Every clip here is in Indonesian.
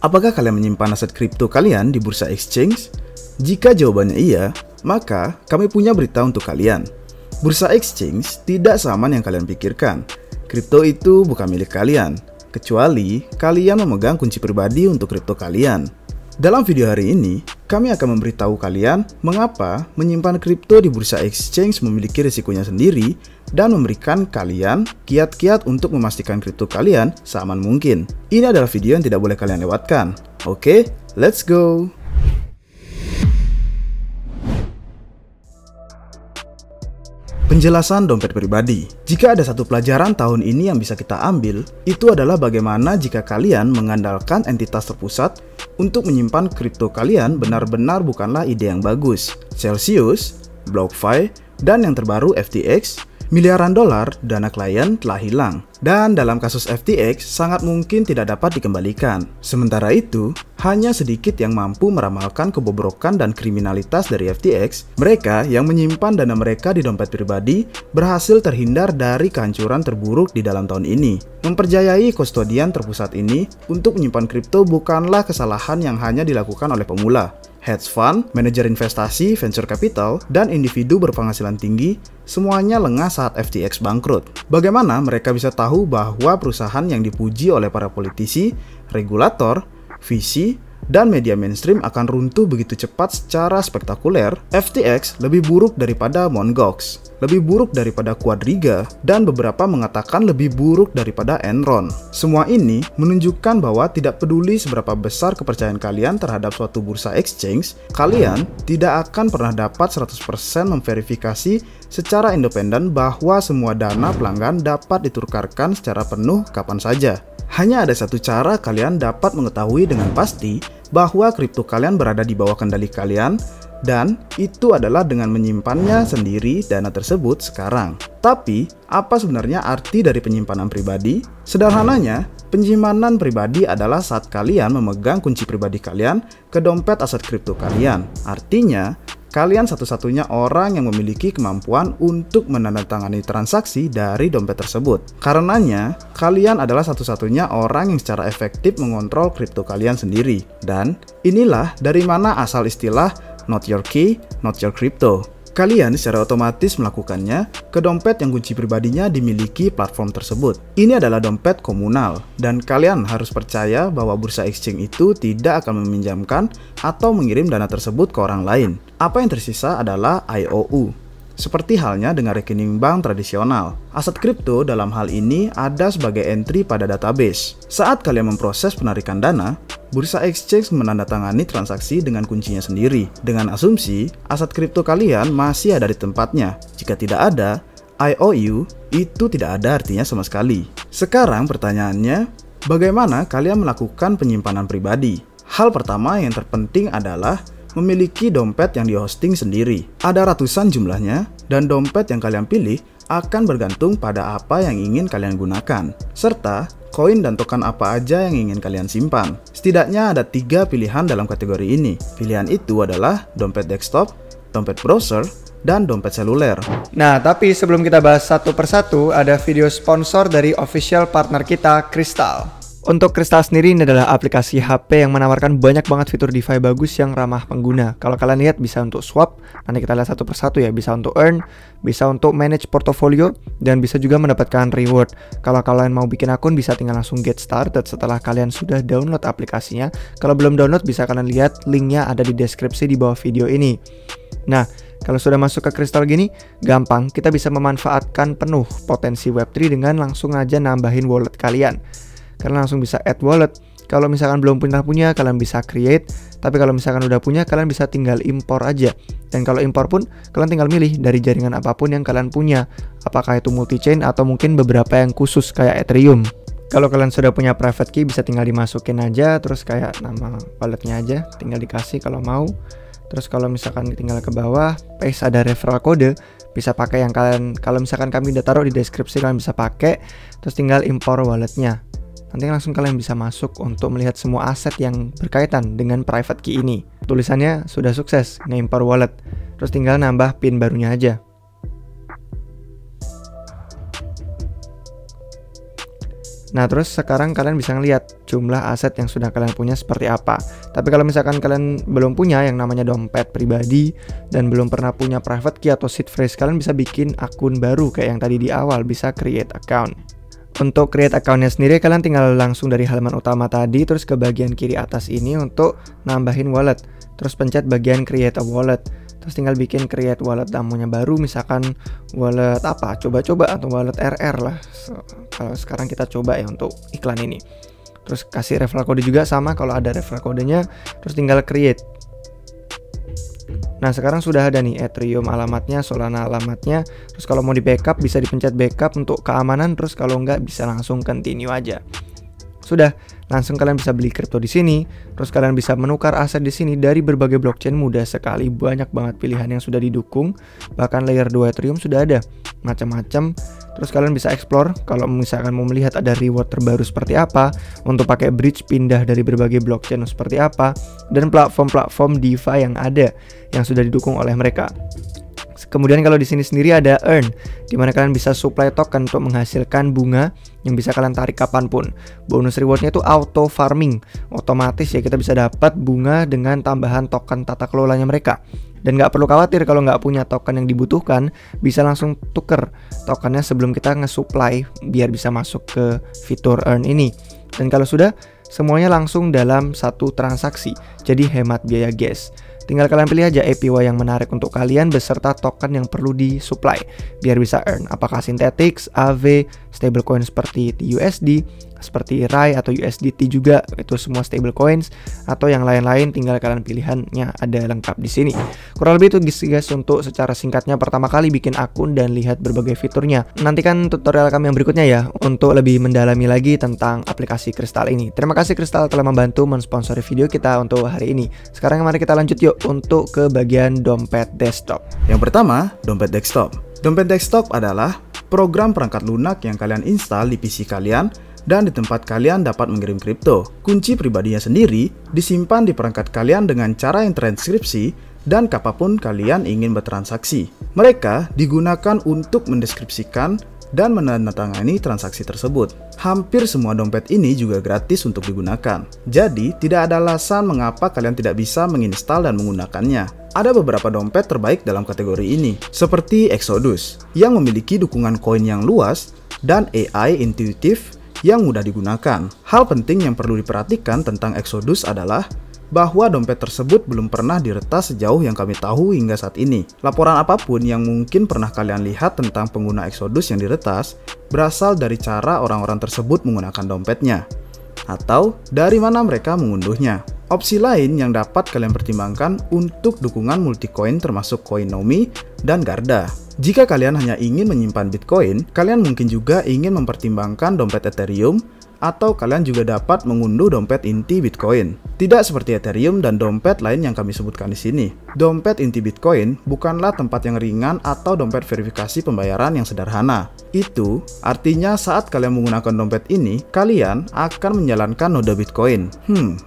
Apakah kalian menyimpan aset kripto kalian di bursa exchange? Jika jawabannya iya, maka kami punya berita untuk kalian. Bursa exchange tidak seaman yang kalian pikirkan. Kripto itu bukan milik kalian, kecuali kalian memegang kunci pribadi untuk kripto kalian. Dalam video hari ini, kami akan memberitahu kalian mengapa menyimpan kripto di bursa exchange memiliki risikonya sendiri dan memberikan kalian kiat-kiat untuk memastikan kripto kalian seaman mungkin. Ini adalah video yang tidak boleh kalian lewatkan. Oke, let's go! Penjelasan dompet pribadi. Jika ada satu pelajaran tahun ini yang bisa kita ambil, itu adalah bagaimana jika kalian mengandalkan entitas terpusat untuk menyimpan kripto kalian benar-benar bukanlah ide yang bagus. Celsius, BlockFi, dan yang terbaru FTX, miliaran dolar dana klien telah hilang. Dan dalam kasus FTX, sangat mungkin tidak dapat dikembalikan. Sementara itu, hanya sedikit yang mampu meramalkan kebobrokan dan kriminalitas dari FTX. Mereka yang menyimpan dana mereka di dompet pribadi berhasil terhindar dari kehancuran terburuk di dalam tahun ini. Mempercayai kustodian terpusat ini untuk menyimpan kripto bukanlah kesalahan yang hanya dilakukan oleh pemula. Hedge fund, manajer investasi, venture capital, dan individu berpenghasilan tinggi semuanya lengah saat FTX bangkrut. Bagaimana mereka bisa tahu bahwa perusahaan yang dipuji oleh para politisi, regulator, VC, dan media mainstream akan runtuh begitu cepat secara spektakuler? FTX lebih buruk daripada Mt. Gox, lebih buruk daripada Quadriga, dan beberapa mengatakan lebih buruk daripada Enron. Semua ini menunjukkan bahwa tidak peduli seberapa besar kepercayaan kalian terhadap suatu bursa exchange, kalian tidak akan pernah dapat 100% memverifikasi secara independen bahwa semua dana pelanggan dapat ditukarkan secara penuh kapan saja. Hanya ada satu cara kalian dapat mengetahui dengan pasti bahwa kripto kalian berada di bawah kendali kalian, dan itu adalah dengan menyimpannya sendiri dana tersebut sekarang. Tapi, apa sebenarnya arti dari penyimpanan pribadi? Sederhananya, penyimpanan pribadi adalah saat kalian memegang kunci pribadi kalian ke dompet aset kripto kalian. Artinya, kalian satu-satunya orang yang memiliki kemampuan untuk menandatangani transaksi dari dompet tersebut. Karenanya, kalian adalah satu-satunya orang yang secara efektif mengontrol kripto kalian sendiri. Dan inilah dari mana asal istilah not your key, not your crypto. Kalian secara otomatis melakukannya ke dompet yang kunci pribadinya dimiliki platform tersebut. Ini adalah dompet komunal, dan kalian harus percaya bahwa bursa exchange itu tidak akan meminjamkan atau mengirim dana tersebut ke orang lain. Apa yang tersisa adalah IOU. Seperti halnya dengan rekening bank tradisional, aset kripto dalam hal ini ada sebagai entry pada database. Saat kalian memproses penarikan dana, bursa exchange menandatangani transaksi dengan kuncinya sendiri, dengan asumsi aset kripto kalian masih ada di tempatnya. Jika tidak ada, IOU itu tidak ada artinya sama sekali. Sekarang pertanyaannya, bagaimana kalian melakukan penyimpanan pribadi? Hal pertama yang terpenting adalah memiliki dompet yang dihosting sendiri. Ada ratusan jumlahnya, dan dompet yang kalian pilih akan bergantung pada apa yang ingin kalian gunakan, serta koin dan token apa aja yang ingin kalian simpan. Setidaknya ada 3 pilihan dalam kategori ini. Pilihan itu adalah dompet desktop, dompet browser, dan dompet seluler. Nah, tapi sebelum kita bahas satu persatu, ada video sponsor dari official partner kita, Crystal. Untuk Crystal sendiri, ini adalah aplikasi HP yang menawarkan banyak banget fitur DeFi bagus yang ramah pengguna. Kalau kalian lihat, bisa untuk swap, nanti kita lihat satu persatu ya, bisa untuk earn, bisa untuk manage portofolio, dan bisa juga mendapatkan reward. Kalau kalian mau bikin akun, bisa tinggal langsung get started setelah kalian sudah download aplikasinya. Kalau belum download, bisa kalian lihat linknya ada di deskripsi di bawah video ini. Nah, kalau sudah masuk ke Crystal gini, gampang, kita bisa memanfaatkan penuh potensi Web3 dengan langsung aja nambahin wallet kalian. Kalian langsung bisa add wallet. Kalau misalkan belum punya, kalian bisa create. Tapi kalau misalkan udah punya, kalian bisa tinggal impor aja. Dan kalau impor pun, kalian tinggal milih dari jaringan apapun yang kalian punya. Apakah itu multi-chain atau mungkin beberapa yang khusus kayak Ethereum. Kalau kalian sudah punya private key, bisa tinggal dimasukin aja. Terus kayak nama walletnya aja, tinggal dikasih kalau mau. Terus kalau misalkan tinggal ke bawah, paste ada referral code. Bisa pakai yang kalian, kalau misalkan kami udah taruh di deskripsi, kalian bisa pakai. Terus tinggal impor walletnya. Nanti langsung kalian bisa masuk untuk melihat semua aset yang berkaitan dengan private key ini. Tulisannya sudah sukses, nge-import wallet. Terus tinggal nambah pin barunya aja. Nah, terus sekarang kalian bisa ngeliat jumlah aset yang sudah kalian punya seperti apa. Tapi kalau misalkan kalian belum punya yang namanya dompet pribadi dan belum pernah punya private key atau seed phrase, kalian bisa bikin akun baru kayak yang tadi di awal, bisa create account. Untuk create accountnya sendiri, kalian tinggal langsung dari halaman utama tadi, terus ke bagian kiri atas ini untuk nambahin wallet. Terus pencet bagian create a wallet. Terus tinggal bikin create wallet namanya baru, misalkan wallet apa, coba-coba atau wallet RR lah. Kalau sekarang kita coba ya untuk iklan ini. Terus kasih referral code juga sama kalau ada referral kodenya, terus tinggal create. Nah, sekarang sudah ada nih Ethereum alamatnya, Solana alamatnya. Terus kalau mau di backup bisa dipencet backup untuk keamanan, terus kalau enggak bisa langsung continue aja. Sudah, langsung kalian bisa beli kripto di sini. Terus kalian bisa menukar aset di sini dari berbagai blockchain, mudah sekali, banyak banget pilihan yang sudah didukung. Bahkan layer 2 Ethereum sudah ada, macam-macam. Terus kalian bisa explore kalau misalkan mau melihat ada reward terbaru seperti apa, untuk pakai bridge pindah dari berbagai blockchain seperti apa, dan platform-platform DeFi yang ada yang sudah didukung oleh mereka. Kemudian kalau di sini sendiri ada earn, dimana kalian bisa supply token untuk menghasilkan bunga yang bisa kalian tarik kapanpun. Bonus rewardnya itu auto farming, otomatis ya kita bisa dapat bunga dengan tambahan token tata kelolanya mereka. Dan nggak perlu khawatir kalau nggak punya token yang dibutuhkan, bisa langsung tuker tokennya sebelum kita nge-supply biar bisa masuk ke fitur earn ini. Dan kalau sudah, semuanya langsung dalam satu transaksi, jadi hemat biaya gas. Tinggal kalian pilih aja APY yang menarik untuk kalian beserta token yang perlu disupply biar bisa earn. Apakah Synthetix, AV, stablecoin seperti TUSD, seperti RAI atau USDT juga, itu semua stablecoins atau yang lain-lain, tinggal kalian pilihannya ada lengkap di sini. Kurang lebih itu guys untuk secara singkatnya pertama kali bikin akun dan lihat berbagai fiturnya. Nantikan tutorial kami yang berikutnya ya untuk lebih mendalami lagi tentang aplikasi Crystal ini. Terima kasih Crystal telah membantu mensponsori video kita untuk hari ini. Sekarang mari kita lanjut yuk untuk ke bagian dompet desktop. Yang pertama, dompet desktop. Dompet desktop adalah program perangkat lunak yang kalian install di PC kalian dan di tempat kalian dapat mengirim kripto. Kunci pribadinya sendiri disimpan di perangkat kalian dengan cara yang terenkripsi dan kapanpun kalian ingin bertransaksi. Mereka digunakan untuk mendeskripsikan dan menandatangani transaksi tersebut. Hampir semua dompet ini juga gratis untuk digunakan. Jadi, tidak ada alasan mengapa kalian tidak bisa menginstal dan menggunakannya. Ada beberapa dompet terbaik dalam kategori ini, seperti Exodus, yang memiliki dukungan koin yang luas dan AI intuitif yang mudah digunakan. Hal penting yang perlu diperhatikan tentang Exodus adalah bahwa dompet tersebut belum pernah diretas sejauh yang kami tahu hingga saat ini. Laporan apapun yang mungkin pernah kalian lihat tentang pengguna Exodus yang diretas berasal dari cara orang-orang tersebut menggunakan dompetnya, atau dari mana mereka mengunduhnya. Opsi lain yang dapat kalian pertimbangkan untuk dukungan multi-coin termasuk Coinomi dan Garda. Jika kalian hanya ingin menyimpan Bitcoin, kalian mungkin juga ingin mempertimbangkan dompet Ethereum, atau kalian juga dapat mengunduh dompet inti Bitcoin. Tidak seperti Ethereum dan dompet lain yang kami sebutkan di sini. Dompet inti Bitcoin bukanlah tempat yang ringan atau dompet verifikasi pembayaran yang sederhana. Itu artinya saat kalian menggunakan dompet ini, kalian akan menjalankan node Bitcoin.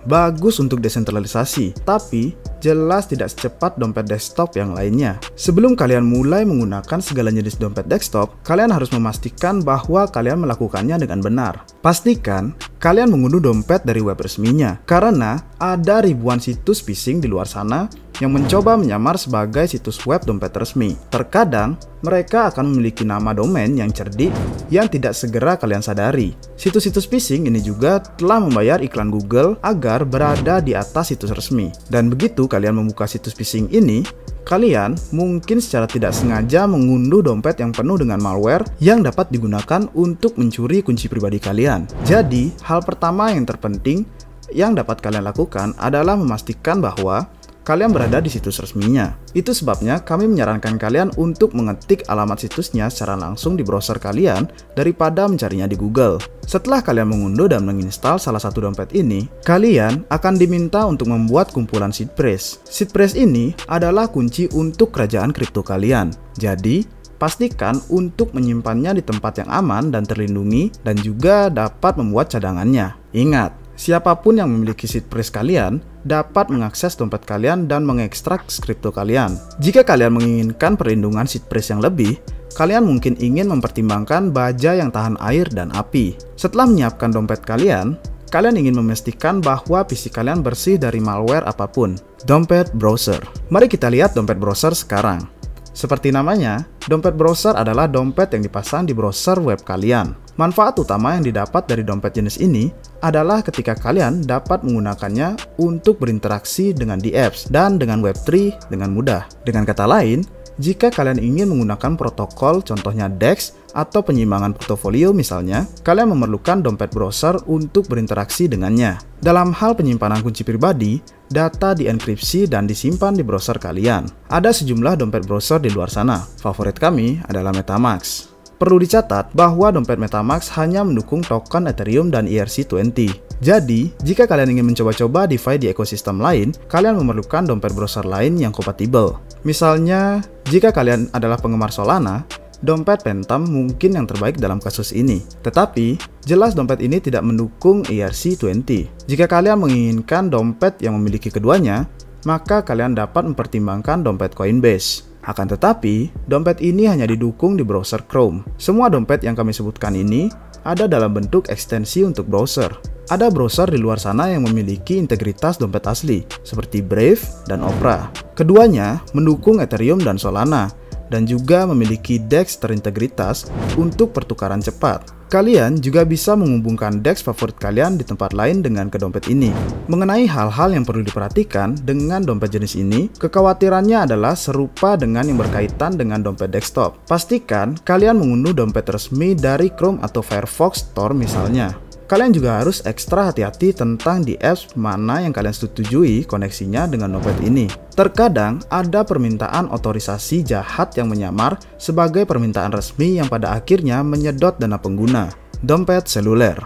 Bagus untuk desentralisasi, tapi jelas tidak secepat dompet desktop yang lainnya. Sebelum kalian mulai menggunakan segala jenis dompet desktop, kalian harus memastikan bahwa kalian melakukannya dengan benar. Pastikan kalian mengunduh dompet dari web resminya, karena ada ribuan situs phishing di luar sana yang mencoba menyamar sebagai situs web dompet resmi. Terkadang, mereka akan memiliki nama domain yang cerdik yang tidak segera kalian sadari. Situs-situs phishing ini juga telah membayar iklan Google agar berada di atas situs resmi. Dan begitu kalian membuka situs phishing ini, kalian mungkin secara tidak sengaja mengunduh dompet yang penuh dengan malware yang dapat digunakan untuk mencuri kunci pribadi kalian. Jadi, hal pertama yang terpenting yang dapat kalian lakukan adalah memastikan bahwa kalian berada di situs resminya. Itu sebabnya kami menyarankan kalian untuk mengetik alamat situsnya secara langsung di browser kalian daripada mencarinya di Google. Setelah kalian mengunduh dan menginstal salah satu dompet ini, kalian akan diminta untuk membuat kumpulan seed phrase. Seed phrase ini adalah kunci untuk kerajaan kripto kalian. Jadi, pastikan untuk menyimpannya di tempat yang aman dan terlindungi dan juga dapat membuat cadangannya. Ingat, siapapun yang memiliki seed phrase kalian dapat mengakses dompet kalian dan mengekstrak kripto kalian. Jika kalian menginginkan perlindungan seed phrase yang lebih, kalian mungkin ingin mempertimbangkan baja yang tahan air dan api. Setelah menyiapkan dompet kalian ingin memastikan bahwa PC kalian bersih dari malware apapun. Dompet browser. Mari kita lihat dompet browser sekarang. Seperti namanya, dompet browser adalah dompet yang dipasang di browser web kalian. Manfaat utama yang didapat dari dompet jenis ini adalah ketika kalian dapat menggunakannya untuk berinteraksi dengan di apps dan dengan Web3 dengan mudah. Dengan kata lain, jika kalian ingin menggunakan protokol contohnya DEX atau penyimpanan portofolio misalnya, kalian memerlukan dompet browser untuk berinteraksi dengannya. Dalam hal penyimpanan kunci pribadi, data dienkripsi dan disimpan di browser kalian. Ada sejumlah dompet browser di luar sana. Favorit kami adalah MetaMask. Perlu dicatat bahwa dompet MetaMask hanya mendukung token Ethereum dan ERC20. Jadi, jika kalian ingin mencoba-coba DeFi di ekosistem lain, kalian memerlukan dompet browser lain yang kompatibel. Misalnya, jika kalian adalah penggemar Solana, dompet Phantom mungkin yang terbaik dalam kasus ini. Tetapi, jelas dompet ini tidak mendukung ERC20. Jika kalian menginginkan dompet yang memiliki keduanya, maka kalian dapat mempertimbangkan dompet Coinbase. Akan tetapi, dompet ini hanya didukung di browser Chrome. Semua dompet yang kami sebutkan ini ada dalam bentuk ekstensi untuk browser. Ada browser di luar sana yang memiliki integritas dompet asli, seperti Brave dan Opera. Keduanya mendukung Ethereum dan Solana, dan juga memiliki DEX terintegritas untuk pertukaran cepat. Kalian juga bisa menghubungkan DEX favorit kalian di tempat lain dengan ke dompet ini. Mengenai hal-hal yang perlu diperhatikan dengan dompet jenis ini, kekhawatirannya adalah serupa dengan yang berkaitan dengan dompet desktop. Pastikan kalian mengunduh dompet resmi dari Chrome atau Firefox Store misalnya. Kalian juga harus ekstra hati-hati tentang di apps mana yang kalian setujui koneksinya dengan dompet ini. Terkadang ada permintaan otorisasi jahat yang menyamar sebagai permintaan resmi yang pada akhirnya menyedot dana pengguna. Dompet seluler.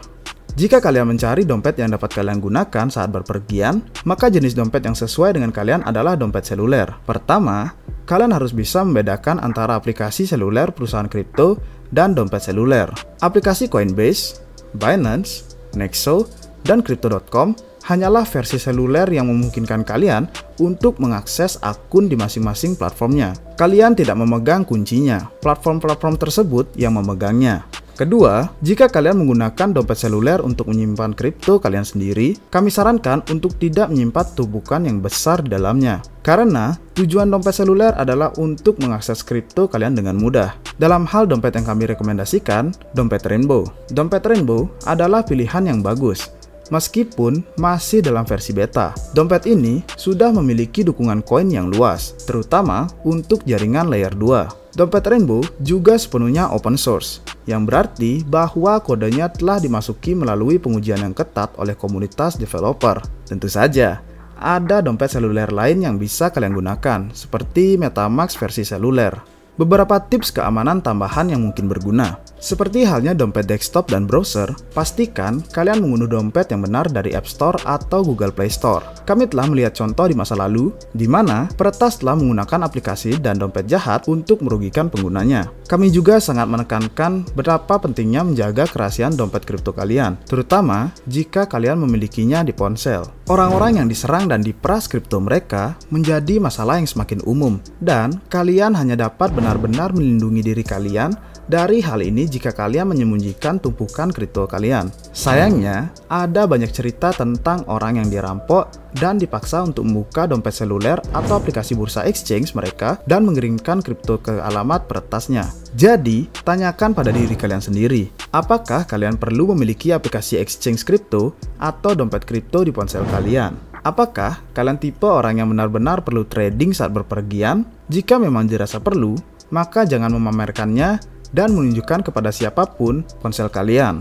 Jika kalian mencari dompet yang dapat kalian gunakan saat berpergian, maka jenis dompet yang sesuai dengan kalian adalah dompet seluler. Pertama, kalian harus bisa membedakan antara aplikasi seluler perusahaan kripto dan dompet seluler. Aplikasi Coinbase, Binance, Nexo, dan Crypto.com hanyalah versi seluler yang memungkinkan kalian untuk mengakses akun di masing-masing platformnya. Kalian tidak memegang kuncinya, platform-platform tersebut yang memegangnya. Kedua, jika kalian menggunakan dompet seluler untuk menyimpan kripto kalian sendiri, kami sarankan untuk tidak menyimpan tumpukan yang besar di dalamnya. Karena tujuan dompet seluler adalah untuk mengakses kripto kalian dengan mudah. Dalam hal dompet yang kami rekomendasikan, dompet Rainbow. Dompet Rainbow adalah pilihan yang bagus. Meskipun masih dalam versi beta, dompet ini sudah memiliki dukungan koin yang luas, terutama untuk jaringan layer 2. Dompet Rainbow juga sepenuhnya open source, yang berarti bahwa kodenya telah dimasuki melalui pengujian yang ketat oleh komunitas developer. Tentu saja, ada dompet seluler lain yang bisa kalian gunakan, seperti MetaMask versi seluler. Beberapa tips keamanan tambahan yang mungkin berguna. Seperti halnya dompet desktop dan browser, pastikan kalian mengunduh dompet yang benar dari App Store atau Google Play Store. Kami telah melihat contoh di masa lalu, di mana peretas telah menggunakan aplikasi dan dompet jahat untuk merugikan penggunanya. Kami juga sangat menekankan betapa pentingnya menjaga kerahasiaan dompet kripto kalian, terutama jika kalian memilikinya di ponsel. Orang-orang yang diserang dan diperas kripto mereka menjadi masalah yang semakin umum, dan kalian hanya dapat benar-benar melindungi diri kalian dari hal ini jika kalian menyembunyikan tumpukan kripto kalian. Sayangnya, ada banyak cerita tentang orang yang dirampok dan dipaksa untuk membuka dompet seluler atau aplikasi bursa exchange mereka dan mengirimkan kripto ke alamat peretasnya. Jadi, tanyakan pada diri kalian sendiri, apakah kalian perlu memiliki aplikasi exchange kripto atau dompet kripto di ponsel kalian? Apakah kalian tipe orang yang benar-benar perlu trading saat berpergian? Jika memang dirasa perlu, maka jangan memamerkannya dan menunjukkan kepada siapapun ponsel kalian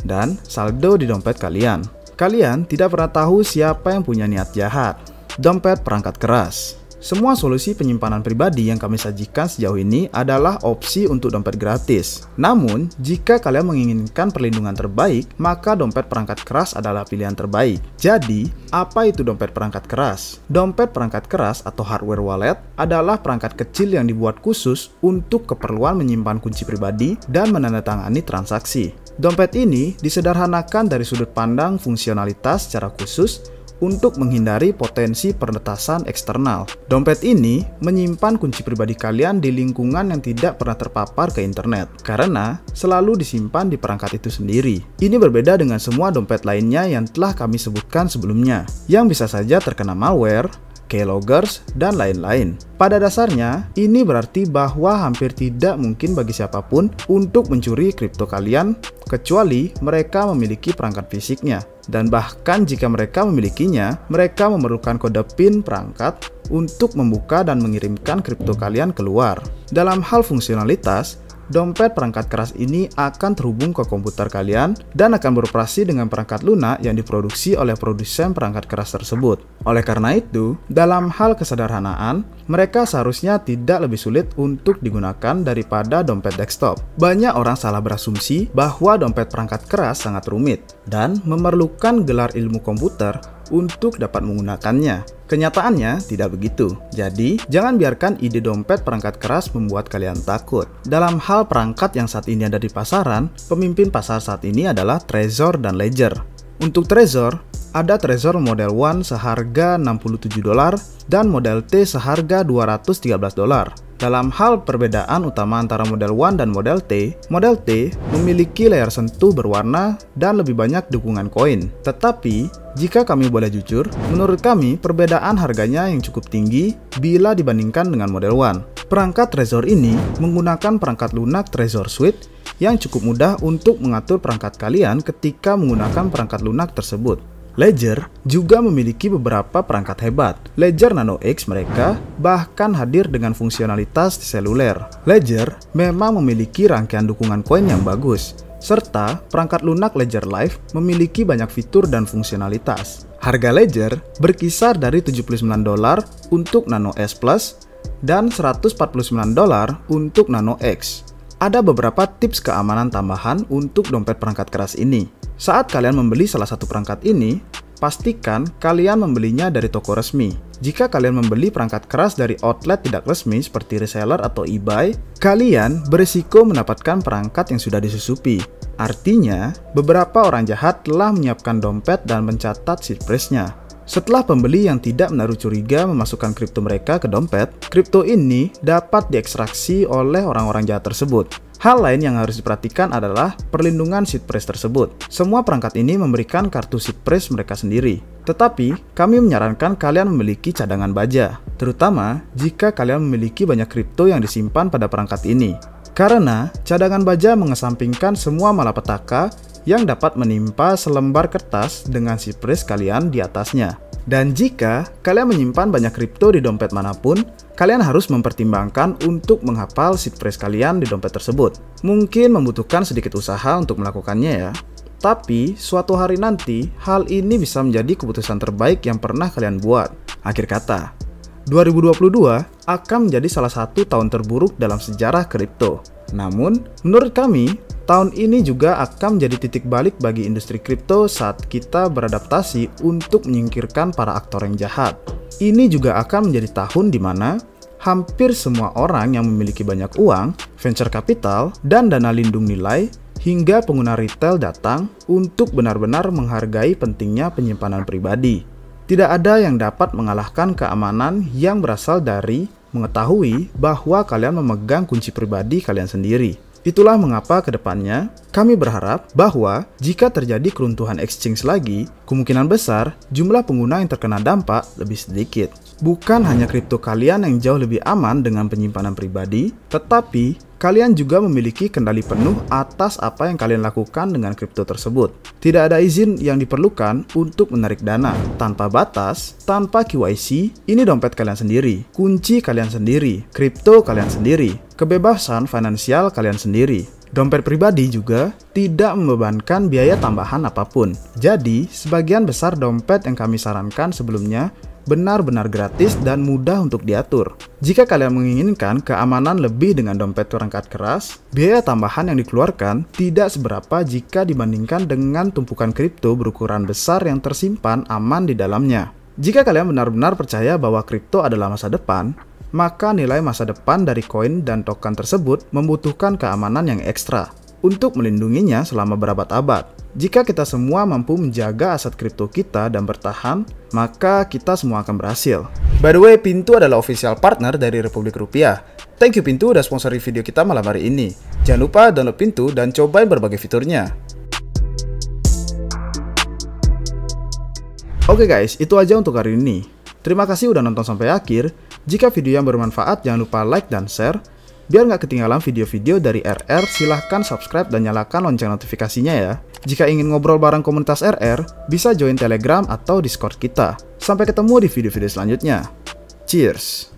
dan saldo di dompet kalian. Kalian tidak pernah tahu siapa yang punya niat jahat. Dompet perangkat keras. Semua solusi penyimpanan pribadi yang kami sajikan sejauh ini adalah opsi untuk dompet gratis. Namun, jika kalian menginginkan perlindungan terbaik, maka dompet perangkat keras adalah pilihan terbaik. Jadi, apa itu dompet perangkat keras? Dompet perangkat keras atau hardware wallet adalah perangkat kecil yang dibuat khusus untuk keperluan menyimpan kunci pribadi dan menandatangani transaksi. Dompet ini disederhanakan dari sudut pandang fungsionalitas secara khusus untuk menghindari potensi peretasan eksternal. Dompet ini menyimpan kunci pribadi kalian di lingkungan yang tidak pernah terpapar ke internet, karena selalu disimpan di perangkat itu sendiri. Ini berbeda dengan semua dompet lainnya yang telah kami sebutkan sebelumnya, yang bisa saja terkena malware, keyloggers, dan lain-lain. Pada dasarnya, ini berarti bahwa hampir tidak mungkin bagi siapapun untuk mencuri kripto kalian kecuali mereka memiliki perangkat fisiknya. Dan bahkan jika mereka memilikinya, mereka memerlukan kode PIN perangkat untuk membuka dan mengirimkan kripto kalian keluar. Dalam hal fungsionalitas, dompet perangkat keras ini akan terhubung ke komputer kalian dan akan beroperasi dengan perangkat lunak yang diproduksi oleh produsen perangkat keras tersebut. Oleh karena itu, dalam hal kesederhanaan, mereka seharusnya tidak lebih sulit untuk digunakan daripada dompet desktop. Banyak orang salah berasumsi bahwa dompet perangkat keras sangat rumit dan memerlukan gelar ilmu komputer untuk dapat menggunakannya. Kenyataannya tidak begitu. Jadi, jangan biarkan ide dompet perangkat keras membuat kalian takut. Dalam hal perangkat yang saat ini ada di pasaran, pemimpin pasar saat ini adalah Trezor dan Ledger. Untuk Trezor, ada Trezor Model 1 seharga $67 dan Model T seharga $213. Dalam hal perbedaan utama antara Model 1 dan Model T memiliki layar sentuh berwarna dan lebih banyak dukungan koin. Tetapi, jika kami boleh jujur, menurut kami perbedaan harganya yang cukup tinggi bila dibandingkan dengan Model 1. Perangkat Trezor ini menggunakan perangkat lunak Trezor Suite yang cukup mudah untuk mengatur perangkat kalian ketika menggunakan perangkat lunak tersebut. Ledger juga memiliki beberapa perangkat hebat. Ledger Nano X mereka bahkan hadir dengan fungsionalitas seluler. Ledger memang memiliki rangkaian dukungan koin yang bagus, serta perangkat lunak Ledger Live memiliki banyak fitur dan fungsionalitas. Harga Ledger berkisar dari $79 untuk Nano S Plus dan $149 untuk Nano X. Ada beberapa tips keamanan tambahan untuk dompet perangkat keras ini. Saat kalian membeli salah satu perangkat ini, pastikan kalian membelinya dari toko resmi. Jika kalian membeli perangkat keras dari outlet tidak resmi seperti reseller atau eBay, kalian berisiko mendapatkan perangkat yang sudah disusupi. Artinya, beberapa orang jahat telah menyiapkan dompet dan mencatat seed phrase-nya. Setelah pembeli yang tidak menaruh curiga memasukkan kripto mereka ke dompet, kripto ini dapat diekstraksi oleh orang-orang jahat tersebut. Hal lain yang harus diperhatikan adalah perlindungan seed phrase tersebut. Semua perangkat ini memberikan kartu seed phrase mereka sendiri. Tetapi, kami menyarankan kalian memiliki cadangan baja, terutama jika kalian memiliki banyak kripto yang disimpan pada perangkat ini. Karena, cadangan baja mengesampingkan semua malapetaka yang dapat menimpa selembar kertas dengan seed phrase kalian di atasnya. Dan jika kalian menyimpan banyak kripto di dompet manapun, kalian harus mempertimbangkan untuk menghafal seed phrase kalian di dompet tersebut. Mungkin membutuhkan sedikit usaha untuk melakukannya ya. Tapi, suatu hari nanti, hal ini bisa menjadi keputusan terbaik yang pernah kalian buat. Akhir kata, 2022 akan menjadi salah satu tahun terburuk dalam sejarah kripto. Namun, menurut kami, tahun ini juga akan menjadi titik balik bagi industri kripto saat kita beradaptasi untuk menyingkirkan para aktor yang jahat. Ini juga akan menjadi tahun di mana hampir semua orang yang memiliki banyak uang, venture capital, dan dana lindung nilai, hingga pengguna retail datang untuk benar-benar menghargai pentingnya penyimpanan pribadi. Tidak ada yang dapat mengalahkan keamanan yang berasal dari mengetahui bahwa kalian memegang kunci pribadi kalian sendiri. Itulah mengapa kedepannya kami berharap bahwa jika terjadi keruntuhan exchange lagi, kemungkinan besar jumlah pengguna yang terkena dampak lebih sedikit. Bukan hanya kripto kalian yang jauh lebih aman dengan penyimpanan pribadi, tetapi kalian juga memiliki kendali penuh atas apa yang kalian lakukan dengan kripto tersebut. Tidak ada izin yang diperlukan untuk menarik dana, tanpa batas, tanpa KYC. Ini dompet kalian sendiri, kunci kalian sendiri, kripto kalian sendiri, kebebasan finansial kalian sendiri. Dompet pribadi juga tidak membebankan biaya tambahan apapun. Jadi, sebagian besar dompet yang kami sarankan sebelumnya benar-benar gratis dan mudah untuk diatur. Jika kalian menginginkan keamanan lebih dengan dompet perangkat keras, biaya tambahan yang dikeluarkan tidak seberapa jika dibandingkan dengan tumpukan kripto berukuran besar yang tersimpan aman di dalamnya. Jika kalian benar-benar percaya bahwa kripto adalah masa depan, maka nilai masa depan dari koin dan token tersebut membutuhkan keamanan yang ekstra untuk melindunginya selama berabad-abad. Jika kita semua mampu menjaga aset kripto kita dan bertahan, maka kita semua akan berhasil. By the way, Pintu adalah official partner dari Republik Rupiah. Thank you Pintu udah sponsori video kita malam hari ini. Jangan lupa download Pintu dan cobain berbagai fiturnya. Oke guys, itu aja untuk hari ini. Terima kasih udah nonton sampai akhir. Jika video yang bermanfaat, jangan lupa like dan share. Biar nggak ketinggalan video-video dari RR, silahkan subscribe dan nyalakan lonceng notifikasinya ya. Jika ingin ngobrol bareng komunitas RR, bisa join Telegram atau Discord kita. Sampai ketemu di video-video selanjutnya. Cheers!